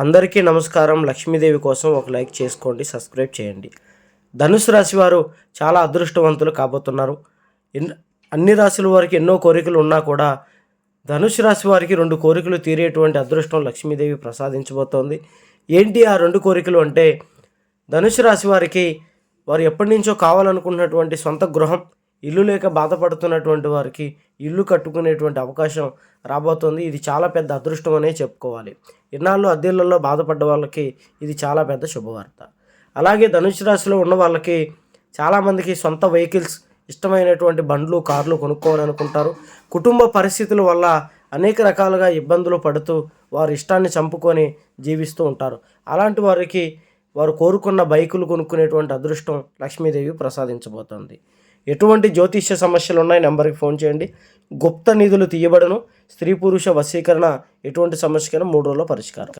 అందరికీ నమస్కారం. లక్ష్మీదేవి కోసం ఒక లైక్ చేసుకోండి, సబ్స్క్రైబ్ చేయండి. ధనుసు రాశి వారు చాలా అదృష్టవంతులు కాబోతున్నారు. అన్ని రాశుల వారికి ఎన్నో కోరికలు ఉన్నా కూడా ధనుసు రాశి వారికి 2 కోరికలు తీరేటువంటి అదృష్టం లక్ష్మీదేవి ప్రసాదించబోతోంది. ఏంటి ఆ 2 కోరికలు అంటే, ధనుసు రాశి వారికి వారు ఎప్పటి నుంచో కావాలనుకున్నటువంటి సొంత గృహం, ఇల్లు లేక బాధపడుతున్నటువంటి వారికి ఇల్లు కట్టుకునేటువంటి అవకాశం రాబోతోంది. ఇది చాలా పెద్ద అదృష్టం అనే చెప్పుకోవాలి. ఇన్నాళ్ళు అద్దెళ్లలో బాధపడ్డ వాళ్ళకి ఇది చాలా పెద్ద శుభవార్త. అలాగే ధనుసు రాశిలో ఉన్న వాళ్ళకి చాలామందికి సొంత వెహికల్స్, ఇష్టమైనటువంటి బండ్లు, కార్లు కొనుక్కోవాలనుకుంటారు. కుటుంబ పరిస్థితుల వల్ల అనేక రకాలుగా ఇబ్బందులు పడుతూ వారి ఇష్టాన్ని చంపుకొని జీవిస్తూ ఉంటారు. అలాంటి వారికి వారు కోరుకున్న బైకులు కొనుక్కునేటువంటి అదృష్టం లక్ష్మీదేవి ప్రసాదించబోతోంది. ఎటువంటి జ్యోతిష్య సమస్యలు ఉన్నాయి, నెంబర్కి ఫోన్ చేయండి. గుప్త నిధులు తీయబడను. స్త్రీ పురుష వశీకరణ ఎటువంటి సమస్యకైనా 3 రోజుల్లో పరిష్కారం.